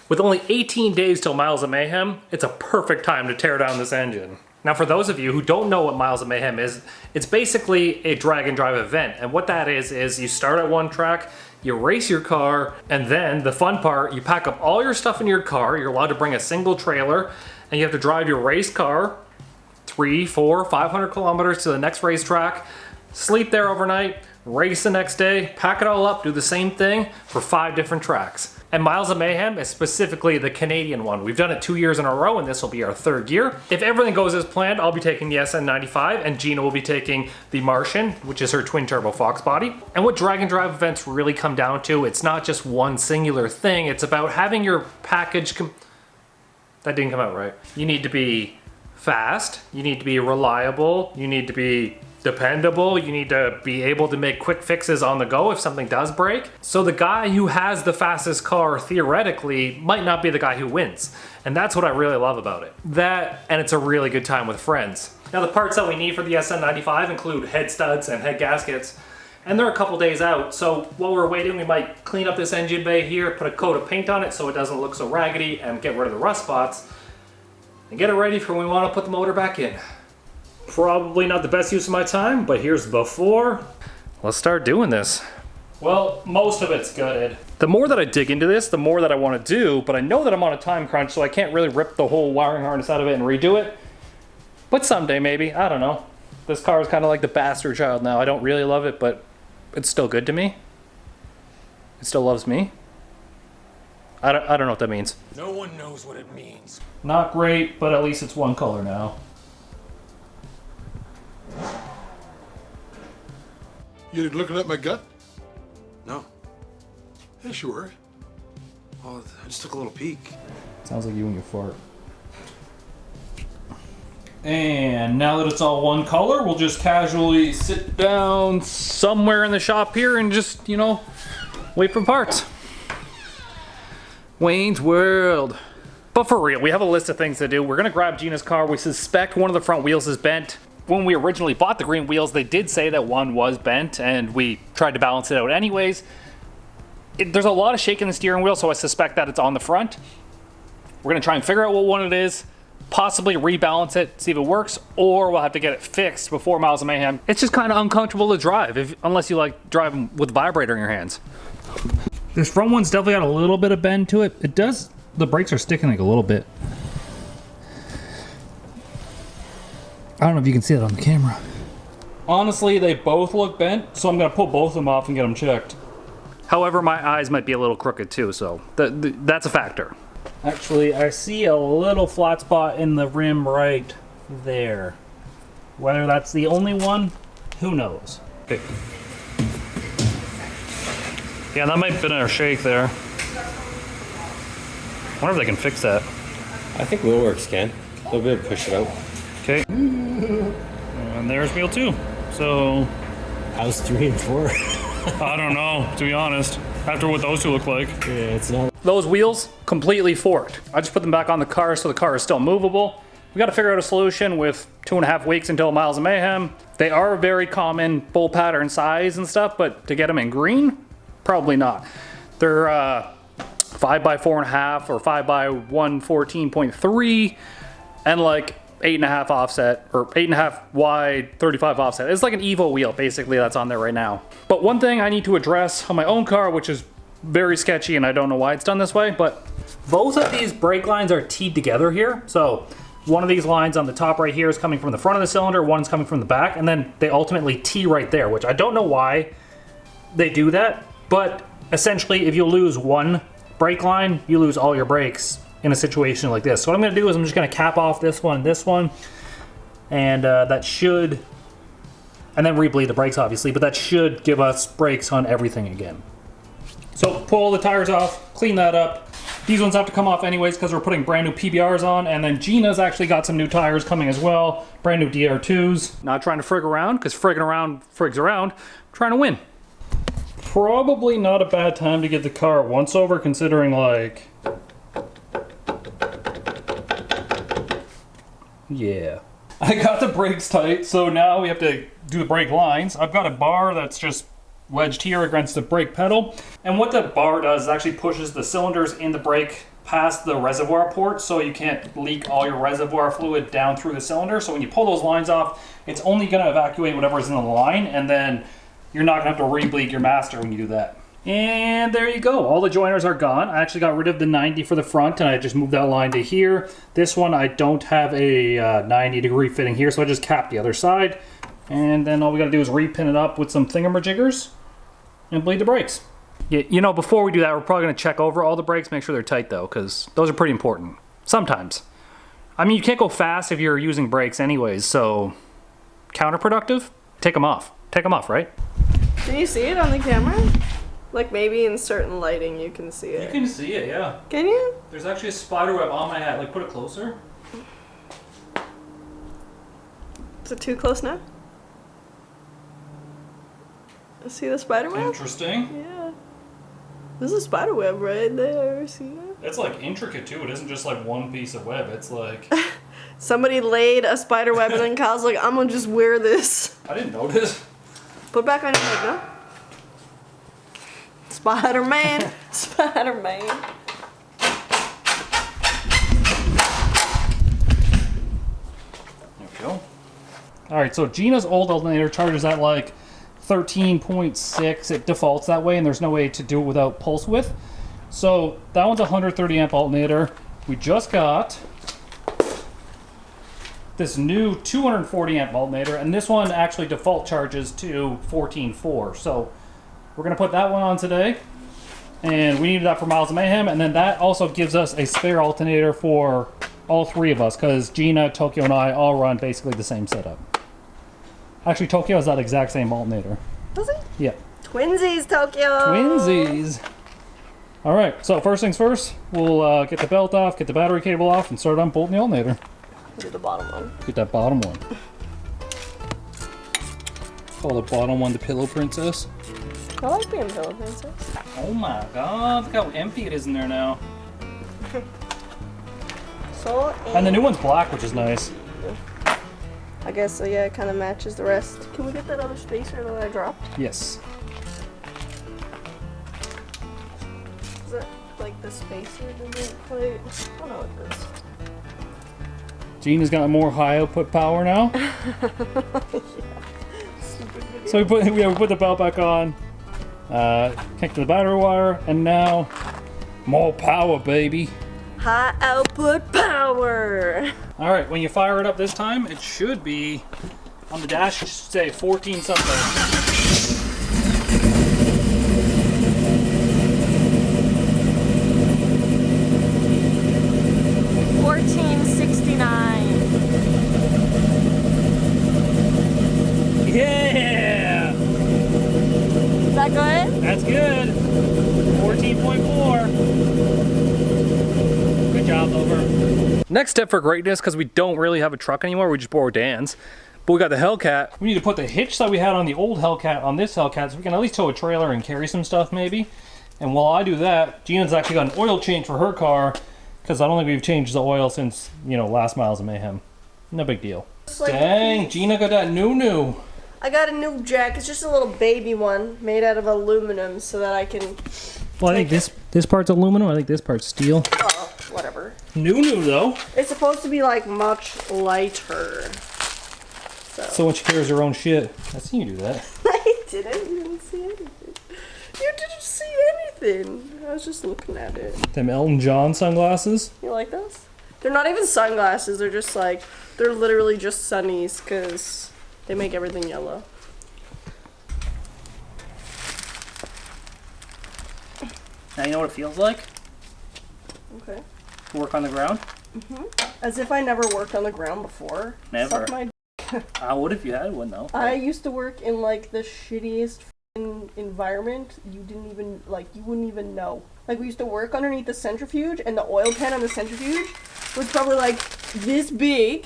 With only 18 days till Miles of Mayhem, it's a perfect time to tear down this engine. Now for those of you who don't know what Miles of Mayhem is, it's basically a drag and drive event. And what that is you start at one track, you race your car, and then the fun part, you pack up all your stuff in your car, you're allowed to bring a single trailer, and you have to drive your race car 300, 400, 500 kilometers to the next racetrack, sleep there overnight, race the next day, pack it all up, do the same thing for 5 different tracks. And Miles of Mayhem is specifically the Canadian one. We've done it 2 years in a row, and this will be our 3rd year. If everything goes as planned, I'll be taking the SN95, and Gina will be taking the Martian, which is her twin-turbo Fox body. And what drag and drive events really come down to, it's not just one singular thing. It's about having your package... That didn't come out right. You need to be fast, you need to be reliable, you need to be dependable, you need to be able to make quick fixes on the go if something does break. So the guy who has the fastest car theoretically might not be the guy who wins. And that's what I really love about it. That, and it's a really good time with friends. Now the parts that we need for the SN95 include head studs and head gaskets. And they're a couple days out, so while we're waiting, we might clean up this engine bay here, put a coat of paint on it so it doesn't look so raggedy, and get rid of the rust spots, and get it ready for when we want to put the motor back in. Probably not the best use of my time, but here's before. Let's start doing this. Well, most of it's gutted. The more that I dig into this, the more that I want to do, but I know that I'm on a time crunch, so I can't really rip the whole wiring harness out of it and redo it. But someday maybe, I don't know. This car is kind of like the bastard child now. I don't really love it, but it's still good to me. It still loves me. I don't know what that means. No one knows what it means. Not great, but at least it's one color now. You looking at my gut? No. Yeah, sure. Well, I just took a little peek. Sounds like you and your fart. And now that it's all one color, we'll just casually sit down somewhere in the shop here and just, you know, wait for parts. Wayne's World. But for real, we have a list of things to do. We're gonna grab Gina's car. We suspect one of the front wheels is bent. When we originally bought the green wheels, they did say that one was bent, and we tried to balance it out anyways. There's a lot of shake in the steering wheel, so I suspect that it's on the front. We're gonna try and figure out what one it is, possibly rebalance it, see if it works, or we'll have to get it fixed before Miles of Mayhem. It's just kind of uncomfortable to drive, unless you like driving with a vibrator in your hands. This front one's definitely got a little bit of bend to it. It does, the brakes are sticking like a little bit. I don't know if you can see that on the camera. Honestly, they both look bent, so I'm gonna pull both of them off and get them checked. However, my eyes might be a little crooked too, so that's a factor. Actually, I see a little flat spot in the rim right there. Whether that's the only one, who knows? Okay. Yeah, that might have been a shake there. I wonder if they can fix that. I think wheel works can. A little bit, push it out. Okay. And there's wheel 2. So... How's 3 and 4? I don't know, to be honest. After what those two look like. Yeah, it's not. Those wheels, completely forked. I just put them back on the car so the car is still movable. We got to figure out a solution with 2.5 weeks until Miles of Mayhem. They are very common full pattern size and stuff, but to get them in green, probably not. They're 5x4.5 or 5x114.3 and like 8.5 offset or 8.5 wide 35 offset. It's like an Evo wheel basically that's on there right now. But one thing I need to address on my own car, which is very sketchy and I don't know why it's done this way, but both of these brake lines are teed together here. So one of these lines on the top right here is coming from the front of the cylinder, one's coming from the back, and then they ultimately tee right there, which I don't know why they do that, but essentially if you lose one brake line, you lose all your brakes in a situation like this. So what I'm gonna do is I'm just gonna cap off this one, and that should, and then rebleed the brakes obviously, but that should give us brakes on everything again. So pull all the tires off, clean that up. These ones have to come off anyways because we're putting brand new PBRs on, and then Gina's actually got some new tires coming as well, brand new DR2s. Not trying to frig around, because frigging around frigs around, I'm trying to win. Probably not a bad time to get the car once over, considering like, yeah. I got the brakes tight, so now we have to do the brake lines. I've got a bar that's just wedged here against the brake pedal. And what the bar does is actually pushes the cylinders in the brake past the reservoir port, so you can't leak all your reservoir fluid down through the cylinder. So when you pull those lines off, it's only going to evacuate whatever's in the line, and then you're not going to have to re-bleed your master when you do that. And there you go. All the joiners are gone. I actually got rid of the 90 for the front, and I just moved that line to here. This one, I don't have a 90-degree fitting here, so I just capped the other side. And then all we got to do is repin it up with some thingamajiggers and bleed the brakes. Yeah, you know, before we do that, we're probably going to check over all the brakes, make sure they're tight, though, because those are pretty important. Sometimes. I mean, you can't go fast if you're using brakes anyways, so counterproductive? Take them off. Take them off, right? Can you see it on the camera? Like maybe in certain lighting you can see it. You can see it, yeah. Can you? There's actually a spider web on my hat. Like, put it closer. Is it too close now? See the spider web? Interesting. Yeah. There's a spider web right there. See that? It's like intricate too. It isn't just like one piece of web. It's like... Somebody laid a spider web and then Kyle's like, I'm gonna just wear this. I didn't notice. Put it back on your head, no? Spider-Man. Spider-Man. There we go. Alright, so Gina's old alternator charges at like 13.6. It defaults that way, and there's no way to do it without pulse width. So that one's a 130 amp alternator. We just got this new 240 amp alternator, and this one actually default charges to 14.4. So we're gonna put that one on today, and we needed that for Miles of Mayhem, and then that also gives us a spare alternator for all three of us, because Gina, Tokyo, and I all run basically the same setup. Actually, Tokyo has that exact same alternator. Does it? Yeah. Twinsies, Tokyo! Twinsies! Alright, so first things first, we'll get the belt off, get the battery cable off, and start unbolting the alternator. Do the bottom one. Get that bottom one. Call the bottom one the Pillow Princess. I like being Pillow Princess. Oh my god, look how empty it is in there now. So And the new one's black, which is nice. I guess, so yeah, it kind of matches the rest. Can we get that other spacer that I dropped? Yes. Is it like the spacer doesn't quite... I don't know what it is. Gina's got more high output power now. So we put the belt back on, connected the battery wire, and now more power, baby. High output power! Alright, when you fire it up this time, it should be on the dash, it should say 14 something. 1469. Yeah! Is that good? That's good. 14.4. Good job, Lover. Next step for greatness, because we don't really have a truck anymore, we just borrow Dan's. But we got the Hellcat. We need to put the hitch that we had on the old Hellcat on this Hellcat, so we can at least tow a trailer and carry some stuff maybe. And while I do that, Gina's actually got an oil change for her car, because I don't think we've changed the oil since, you know, last Miles of Mayhem. No big deal. Like Dang, Gina got that new. I got a new jack. It's just a little baby one made out of aluminum so that I can... Well, I think this part's aluminum, I think this part's steel. Oh, whatever. New though. It's supposed to be like much lighter. So when she carries her own shit. I seen you do that. I didn't. You didn't see anything. You didn't see anything. I was just looking at it. Them Elton John sunglasses. You like those? They're not even sunglasses. They're just like, they're literally just sunnies because they make everything yellow. Now you know what it feels like? Okay. To work on the ground? As if I never worked on the ground before. Never. Suck my I would if you had one though. I used to work in like the shittiest environment. You didn't even you wouldn't even know. Like we used to work underneath the centrifuge, and the oil pan on the centrifuge was probably like this big.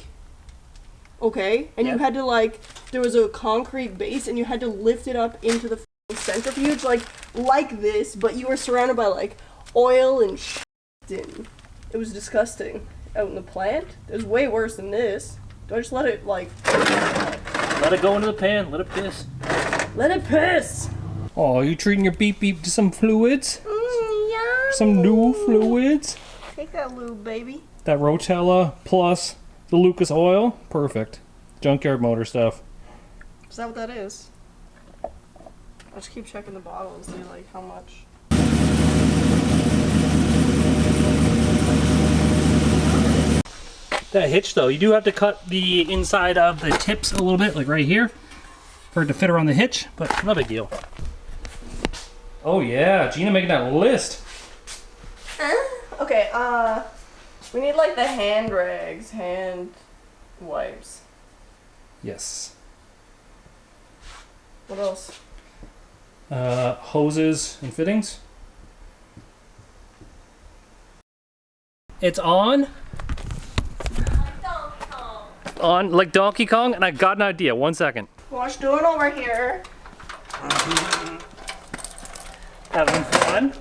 Okay, and you had to there was a concrete base, and you had to lift it up into the centrifuge like this, but you were surrounded by like oil and shit. And it was disgusting. Out in the plant, it was way worse than this. Do I just let it Let it go into the pan. Let it piss. Let it piss! Oh, you treating your beep beep to some fluids? Yeah. Some new fluids? Take that lube, baby. That Rotella plus the Lucas oil, perfect. Junkyard motor stuff. Is that what that is? I just keep checking the bottle and see like how much. That hitch though, you do have to cut the inside of the tips a little bit, like right here, for it to fit around the hitch, but no big deal. Oh yeah, Gina making that list. Okay, we need like the hand rags, hand wipes. Yes. What else? Hoses and fittings. It's on. On like Donkey Kong, and I got an idea. 1 second. What's doing over here? Having fun.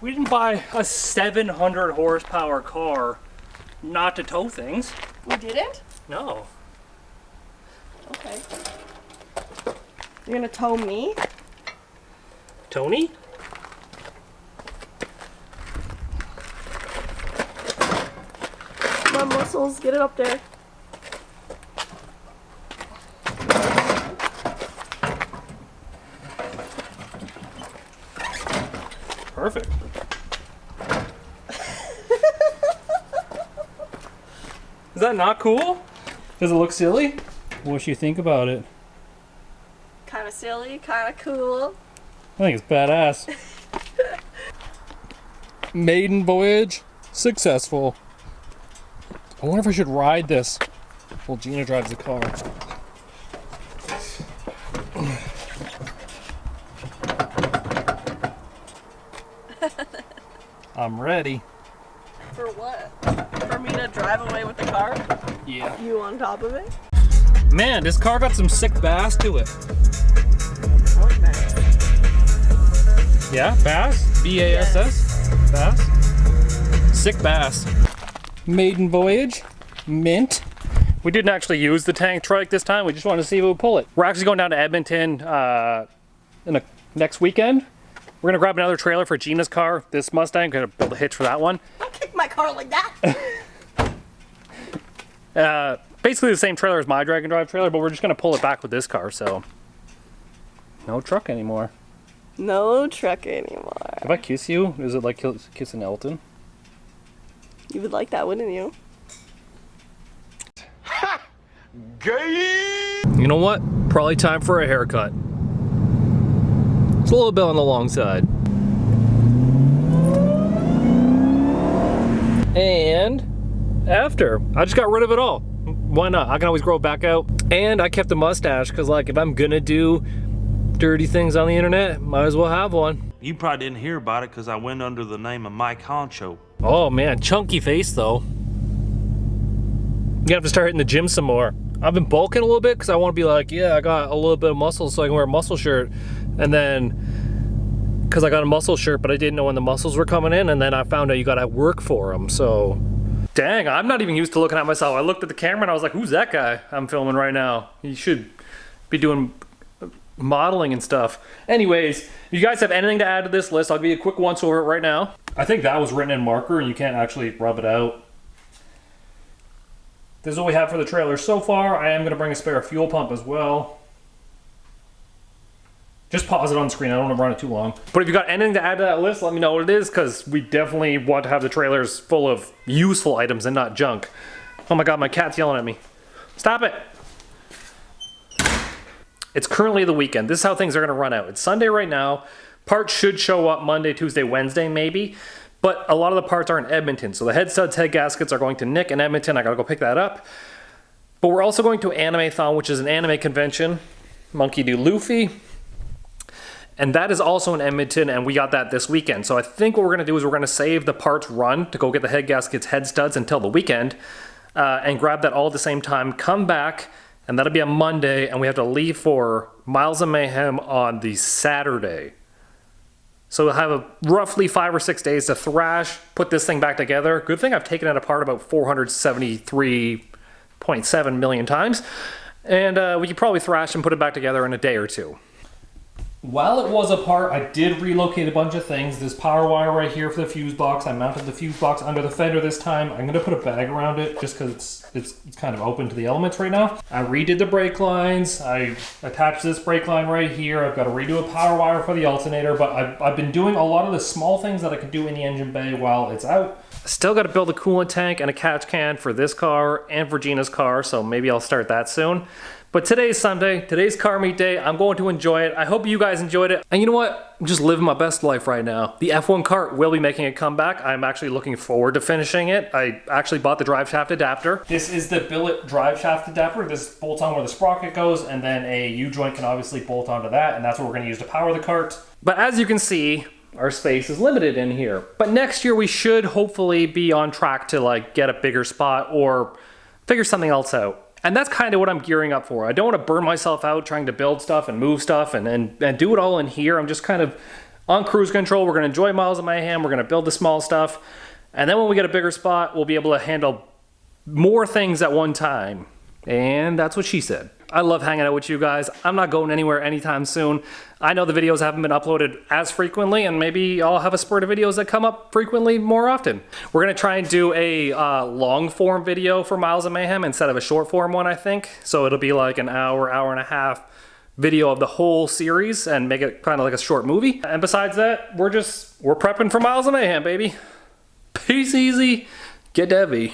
We didn't buy a 700 horsepower car not to tow things. We didn't? No. Okay. You're gonna tow me? Tony? My muscles, get it up there. Perfect. Is that not cool? Does it look silly? What you think about it? Kind of silly, kind of cool. I think it's badass. Maiden voyage successful. I wonder if I should ride this while Gina drives the car. I'm ready. For what? For me to drive away with the car? Yeah. You on top of it? Man, this car got some sick bass to it. Okay. Yeah, bass? B-A-S-S? Bass? Sick bass. Maiden voyage. Mint. We didn't actually use the tank trike this time. We just wanted to see if we would pull it. We're actually going down to Edmonton next weekend. We're gonna grab another trailer for Gina's car, this Mustang. Gonna build a hitch for that one. Don't kick my car like that. Basically the same trailer as my drag and drive trailer, but we're just gonna pull it back with this car, so. No truck anymore. No truck anymore. If I kiss you, is it like kissing Elton? You would like that, wouldn't you? You know what? Probably time for a haircut. It's a little bit on the long side. And after, I just got rid of it all. Why not? I can always grow it back out. And I kept the mustache because, like, if I'm gonna do dirty things on the internet, might as well have one. You probably didn't hear about it because I went under the name of Mike Honcho. Oh man, chunky face though. You have to start hitting the gym some more. I've been bulking a little bit because I want to be like, yeah, I got a little bit of muscle so I can wear a muscle shirt. And then, because I got a muscle shirt, but I didn't know when the muscles were coming in, and then I found out you gotta work for them, so. Dang, I'm not even used to looking at myself. I looked at the camera and I was like, who's that guy I'm filming right now? He should be doing modeling and stuff. Anyways, if you guys have anything to add to this list, I'll give you a quick once over it right now. I think that was written in marker and you can't actually rub it out. This is what we have for the trailer so far. I am gonna bring a spare fuel pump as well. Just pause it on screen, I don't want to run it too long. But if you got anything to add to that list, let me know what it is, because we definitely want to have the trailers full of useful items and not junk. Oh my god, my cat's yelling at me. Stop it! It's currently the weekend. This is how things are going to run out. It's Sunday right now. Parts should show up Monday, Tuesday, Wednesday maybe. But a lot of the parts are in Edmonton. So the head studs, head gaskets are going to Nick in Edmonton. I got to go pick that up. But we're also going to Anime-thon, which is an anime convention. Monkey Do Luffy. And that is also in Edmonton, and we got that this weekend. So I think what we're gonna do is we're gonna save the parts run to go get the head gaskets, head studs until the weekend, and grab that all at the same time, come back, and that'll be a Monday, and we have to leave for Miles of Mayhem on the Saturday. So we'll have roughly 5 or 6 days to thrash, put this thing back together. Good thing I've taken it apart about 473.7 million times, and we could probably thrash and put it back together in a day or two. While it was apart, I did relocate a bunch of things. This power wire right here for the fuse box. I mounted the fuse box under the fender this time. I'm gonna put a bag around it just because it's kind of open to the elements right now. I redid the brake lines. I attached this brake line right here. I've got to redo a power wire for the alternator, but I've been doing a lot of the small things that I can do in the engine bay while it's out. Still got to build a coolant tank and a catch can for this car and for Gina's car, so maybe I'll start that soon. But today's Sunday, today's car meet day. I'm going to enjoy it. I hope you guys enjoyed it. And you know what? I'm just living my best life right now. The F1 cart will be making a comeback. I'm actually looking forward to finishing it. I actually bought the drive shaft adapter. This is the billet drive shaft adapter. This bolts on where the sprocket goes, and then a U-joint can obviously bolt onto that, and that's what we're gonna use to power the cart. But as you can see, our space is limited in here. But next year we should hopefully be on track to like get a bigger spot or figure something else out. And that's kind of what I'm gearing up for. I don't want to burn myself out trying to build stuff and move stuff and do it all in here. I'm just kind of on cruise control. We're going to enjoy Miles of Mayhem. We're going to build the small stuff. And then when we get a bigger spot, we'll be able to handle more things at one time. And that's what she said. I love hanging out with you guys. I'm not going anywhere anytime soon. I know the videos haven't been uploaded as frequently, and maybe I'll have a spurt of videos that come up frequently more often. We're gonna try and do a long form video for Miles of Mayhem instead of a short form one, I think. So it'll be like an hour, hour and a half video of the whole series and make it kind of like a short movie. And besides that, we're prepping for Miles of Mayhem, baby. Peace easy, get heavy.